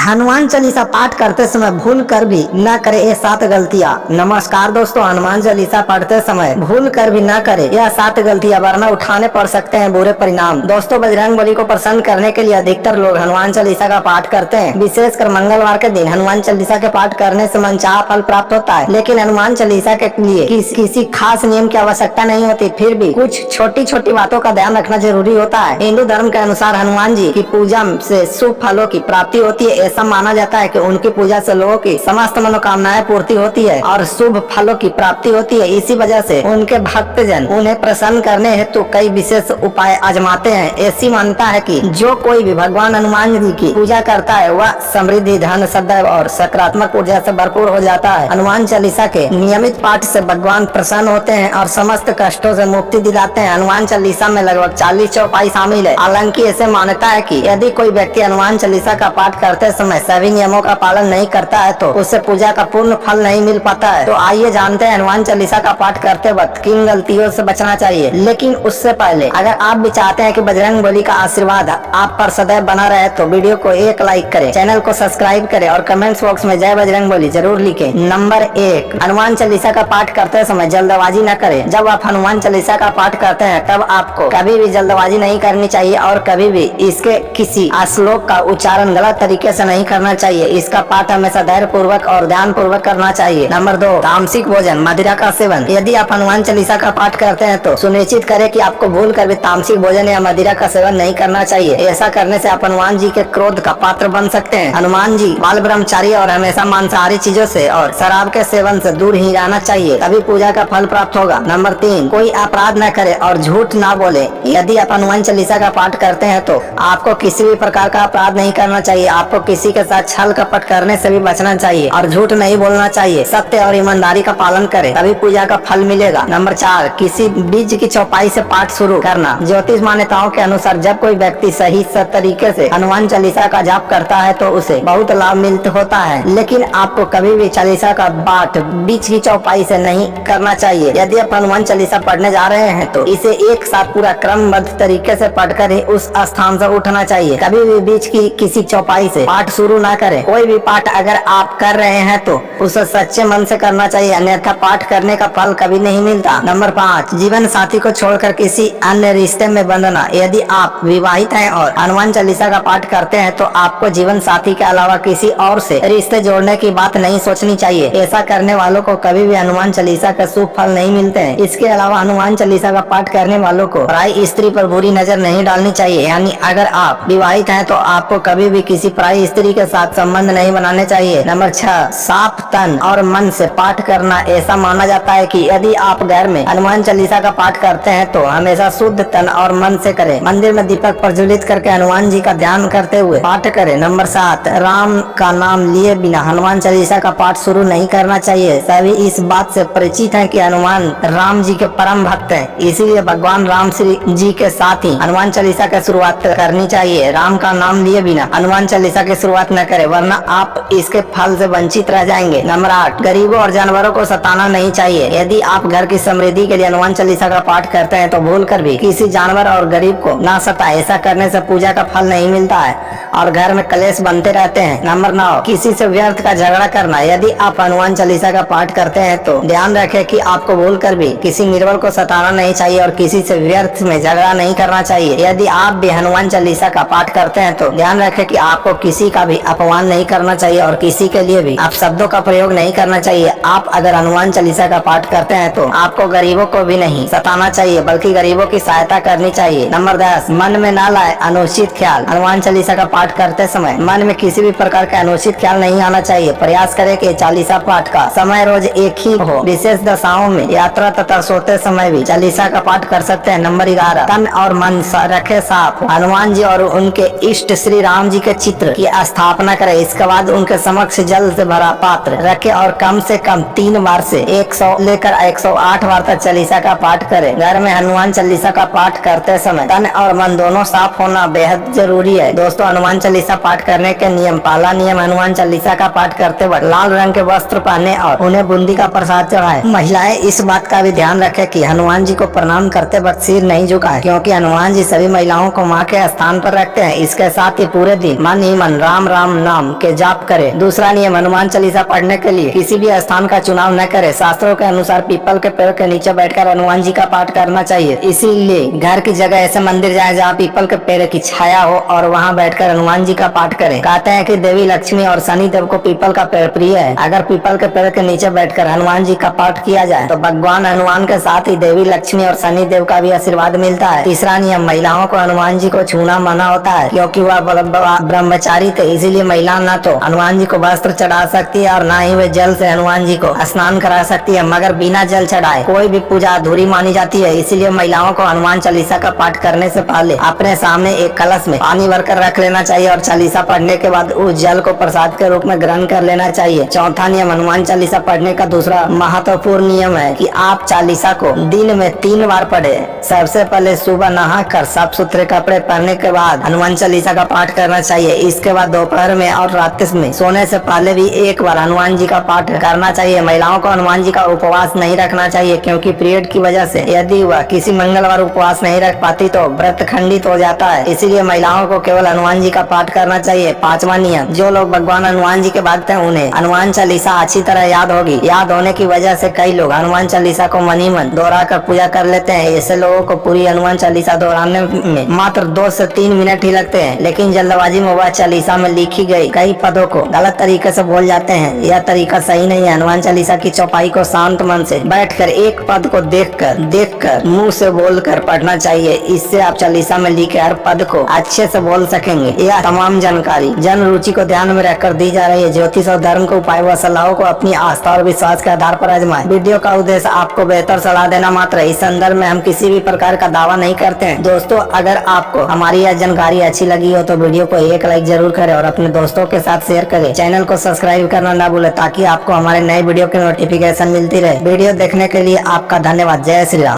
हनुमान चालीसा पाठ करते समय भूल कर भी न करे ये 7 गलतियाँ। नमस्कार दोस्तों, हनुमान चालीसा पढ़ते समय भूल कर भी न करे यह 7 गलतियाँ, वरना उठाने पड़ सकते हैं बुरे परिणाम। दोस्तों, बजरंगबली को प्रसन्न करने के लिए अधिकतर लोग हनुमान चालीसा का पाठ करते हैं। विशेषकर मंगलवार के दिन हनुमान चालीसा के पाठ करने से मनचाहा फल प्राप्त होता है। लेकिन हनुमान चालीसा के लिए किसी खास नियम की आवश्यकता नहीं होती, फिर भी कुछ छोटी छोटी बातों का ध्यान रखना जरूरी होता है। हिंदू धर्म के अनुसार हनुमान जी की पूजा से शुभ फलों की प्राप्ति होती है। ऐसा माना जाता है कि उनकी पूजा से लोगों की समस्त मनोकामनाएं पूर्ति होती है और शुभ फलों की प्राप्ति होती है। इसी वजह से उनके भक्तजन उन्हें प्रसन्न करने हेतु कई विशेष उपाय आजमाते हैं। ऐसी मान्यता है कि जो कोई भी भगवान हनुमान जी की पूजा करता है वह समृद्धि, धन, सदैव और सकारात्मक ऊर्जा से भरपूर हो जाता है। हनुमान चालीसा के नियमित पाठ से भगवान प्रसन्न होते हैं और समस्त कष्टों से मुक्ति दिलाते हैं। हनुमान चालीसा में लगभग 40 चौपाई शामिल है। हालांकि ऐसे मान्यता है कि यदि कोई व्यक्ति हनुमान चालीसा का पाठ करते समय सभी नियमों का पालन नहीं करता है तो उसे पूजा का पूर्ण फल नहीं मिल पाता है। तो आइए जानते हैं हनुमान चालीसा का पाठ करते वक्त किन गलतियों से बचना चाहिए। लेकिन उससे पहले अगर आप भी चाहते हैं कि बजरंगबली का आशीर्वाद आप पर सदैव बना रहे तो वीडियो को एक लाइक करें, चैनल को सब्सक्राइब करें और कमेंट्स बॉक्स में जय बजरंगबली जरूर लिखें। नंबर 1, हनुमान चालीसा का पाठ करते समय जल्दबाजी न करें। जब आप हनुमान चालीसा का पाठ करते हैं तब आपको कभी भी जल्दबाजी नहीं करनी चाहिए और कभी भी इसके किसी श्लोक का उच्चारण गलत तरीके से नहीं करना चाहिए। इसका पाठ हमेशा धैर्य पूर्वक और ध्यान पूर्वक करना चाहिए। नंबर 2, तामसिक भोजन, मदिरा का सेवन। यदि आप हनुमान चालीसा का पाठ करते हैं तो सुनिश्चित करें कि आपको भूल कर भी तामसिक भोजन या मदिरा का सेवन नहीं करना चाहिए। ऐसा करने से आप हनुमान जी के क्रोध का पात्र बन सकते हैं। हनुमान जी बाल ब्रह्मचारी और हमेशा मांसाहारी चीजों से और शराब के सेवन से दूर ही रहना चाहिए, तभी पूजा का फल प्राप्त होगा। नंबर 3, कोई अपराध न करे और झूठ ना बोले। यदि आप हनुमान चालीसा का पाठ करते हैं तो आपको किसी भी प्रकार का अपराध नहीं करना चाहिए। आपको किसी के साथ छल कपट करने से भी बचना चाहिए और झूठ नहीं बोलना चाहिए। सत्य और ईमानदारी का पालन करें, तभी पूजा का फल मिलेगा। नंबर 4, किसी बीज की चौपाई से पाठ शुरू करना। ज्योतिष मान्यताओं के अनुसार जब कोई व्यक्ति सही तरीके से हनुमान चालीसा का जाप करता है तो उसे बहुत लाभ मिलता होता है। लेकिन आपको कभी भी चालीसा का पाठ बीच की चौपाई से नहीं करना चाहिए। यदि आप हनुमान चालीसा पढ़ने जा रहे हैं तो इसे एक साथ पूरा क्रमबद्ध तरीके से पढ़कर ही उस स्थान से उठना चाहिए। कभी भी बीच की किसी चौपाई से पाठ शुरू ना करें। कोई भी पाठ अगर आप कर रहे हैं तो उसे सच्चे मन से करना चाहिए, अन्यथा पाठ करने का फल कभी नहीं मिलता। नंबर 5, जीवन साथी को छोड़कर किसी अन्य रिश्ते में बंधना। यदि आप विवाहित हैं और हनुमान चालीसा का पाठ करते हैं तो आपको जीवन साथी के अलावा किसी और से रिश्ते जोड़ने की बात नहीं सोचनी चाहिए। ऐसा करने वालों को कभी भी हनुमान चालीसा का शुभ फल नहीं मिलते हैं। इसके अलावा हनुमान चालीसा का पाठ करने वालों को पराई स्त्री पर बुरी नजर नहीं डालनी चाहिए। यानी अगर आप विवाहित हैं तो आपको कभी भी किसी पराई स्त्री के साथ संबंध नहीं बनाने चाहिए। नंबर 6, साफ तन और मन से पाठ करना। ऐसा माना जाता है कि यदि आप घर में हनुमान चालीसा का पाठ करते हैं तो हमेशा शुद्ध तन और मन से करें। मंदिर में दीपक प्रज्वलित करके हनुमान जी का ध्यान करते हुए पाठ करें। नंबर 7, राम का नाम लिए बिना हनुमान चालीसा का पाठ शुरू नहीं करना चाहिए। सभी इस बात से परिचित हैं कि हनुमान राम जी के परम भक्त हैं, इसीलिए भगवान राम श्री जी के साथ ही हनुमान चालीसा की शुरुआत करनी चाहिए। राम का नाम लिए बिना हनुमान चालीसा की शुरुआत न करें, वरना आप इसके फल से वंचित रह जाएंगे। नंबर 8, गरीबों और जानवरों को सताना नहीं चाहिए। यदि आप घर की समृद्धि के लिए हनुमान चालीसा का पाठ करते हैं तो भूल कर भी किसी जानवर और गरीब को ना सताएं। ऐसा करने से पूजा का फल नहीं मिलता है और घर में कलेश बनते रहते हैं। नंबर 9, किसी से व्यर्थ का झगड़ा करना। यदि आप हनुमान चालीसा का पाठ करते हैं तो ध्यान रखें कि आपको भूल कर भी किसी निर्बल को सताना नहीं चाहिए और किसी से व्यर्थ में झगड़ा नहीं करना चाहिए। यदि आप भी हनुमान चालीसा का पाठ करते हैं तो ध्यान रखें कि आपको किसी का भी अपमान नहीं करना चाहिए और किसी के लिए भी आप शब्दों का प्रयोग नहीं करना चाहिए। आप अगर हनुमान चालीसा का पाठ करते हैं तो आपको गरीबों को भी नहीं सताना चाहिए बल्कि गरीबों की सहायता करनी चाहिए। नंबर 10, मन में ना लाए अनुचित ख्याल। हनुमान चालीसा का पाठ करते समय मन में किसी भी प्रकार का अनुचित ख्याल नहीं आना चाहिए। प्रयास करें कि चालीसा पाठ का समय रोज एक ही हो। विशेष दशाओं में, यात्रा तथा सोते समय भी चालीसा का पाठ कर सकते हैं। नंबर 11, तन और मन रखे साफ। हनुमान जी और उनके इष्ट श्री राम जी के चित्र की स्थापना करें। इसके बाद उनके समक्ष जल से भरा पात्र रखे और कम से कम 3 बार से 100 लेकर 108 बार तक चालीसा का पाठ करें। घर में हनुमान चालीसा का पाठ करते समय तन और मन दोनों साफ होना बेहद जरूरी है। दोस्तों, हनुमान चालीसा पाठ करने के नियम। पहला नियम, हनुमान चालीसा का पाठ करते वक्त लाल रंग के वस्त्र पहने और उन्हें बूंदी का प्रसाद चढ़ाएं। महिलाएं इस बात का भी ध्यान रखें कि हनुमान जी को प्रणाम करते वक्त सिर नहीं झुकाएं, क्योंकि हनुमान जी सभी महिलाओं को मां के स्थान पर रखते हैं। इसके साथ ही पूरे दिन मन ही मन राम राम राम नाम के जाप करे। दूसरा नियम, हनुमान चालीसा पढ़ने के लिए किसी भी स्थान का चुनाव न करे। शास्त्रों के अनुसार पीपल के पेड़ के नीचे बैठकर हनुमान जी का पाठ करना चाहिए। इसीलिए घर की जगह ऐसे मंदिर जाए जहाँ पीपल के पेड़ की छाया हो और वहाँ बैठकर हनुमान जी का पाठ करें। कहते हैं कि देवी लक्ष्मी और शनि देव को पीपल का पेड़ प्रिय है। अगर पीपल के पेड़ के नीचे बैठकर हनुमान जी का पाठ किया जाए तो भगवान हनुमान के साथ ही देवी लक्ष्मी और शनि देव का भी आशीर्वाद मिलता है। तीसरा नियम, महिलाओं को हनुमान जी को छूना मना होता है क्योंकि वह ब्रह्मचारी थे। इसीलिए महिला न तो हनुमान जी को वस्त्र चढ़ा सकती है और न ही वे जल से हनुमान जी को स्नान करा सकती है, मगर बिना जल चढ़ाए कोई भी पूजा अधूरी मानी जाती है। इसीलिए महिलाओं को हनुमान चालीसा का पाठ करने से पहले अपने सामने एक कलश में पानी भरकर रख लेना चाहिए और चालीसा पढ़ने के बाद उस जल को प्रसाद के रूप में ग्रहण कर लेना चाहिए। चौथा नियम, हनुमान चालीसा पढ़ने का दूसरा महत्वपूर्ण नियम है कि आप चालीसा को दिन में 3 बार पढ़े। सबसे पहले सुबह नहाकर साफ सुथरे कपड़े पहनने के बाद हनुमान चालीसा का पाठ करना चाहिए। इसके बाद दोपहर में और रात में सोने से पहले भी एक बार हनुमान जी का पाठ करना चाहिए। महिलाओं को हनुमान जी का उपवास नहीं रखना चाहिए क्योंकि पीरियड की वजह से यदि वह किसी मंगलवार उपवास नहीं रख पाती तो व्रत खंडित हो जाता है। इसीलिए महिलाओं को केवल हनुमान जी का पाठ करना चाहिए। पांचवा नियम, जो लोग भगवान हनुमान जी के भक्त हैं उन्हें हनुमान चालीसा अच्छी तरह याद होगी। याद होने की वजह से कई लोग हनुमान चालीसा को मन ही मन दोहरा कर पूजा कर लेते हैं। ऐसे लोगों को पूरी हनुमान चालीसा दोहराने में मात्र 2 से 3 मिनट ही लगते हैं, लेकिन जल्दबाजी में वह चालीसा में लिखी गई कई पदों को गलत तरीके से बोल जाते हैं। यह तरीका सही नहीं है। हनुमान चालीसा की चौपाई को शांत मन से बैठकर एक पद को देखकर मुंह से बोलकर पढ़ना चाहिए। इससे आप चालीसा में लिखे हर पद को अच्छे से बोल सकेंगे। यह तमाम जानकारी जन रुचि को ध्यान में रखकर दी जा रही है। ज्योतिष और धर्म के उपाय व सलाहों को अपनी आस्था और विश्वास के आधार पर आजमाएं। वीडियो का उद्देश्य आपको बेहतर सलाह देना मात्र है। इस संदर्भ में हम किसी भी प्रकार का दावा नहीं करते हैं। दोस्तों, अगर आपको हमारी यह जानकारी अच्छी लगी हो तो वीडियो को एक लाइक जरूर करें और अपने दोस्तों के साथ शेयर करें। चैनल को सब्सक्राइब करना ना भूलें ताकि आपको हमारे नए वीडियो की नोटिफिकेशन मिलती रहे। वीडियो देखने के लिए आपका धन्यवाद। जय श्री राम।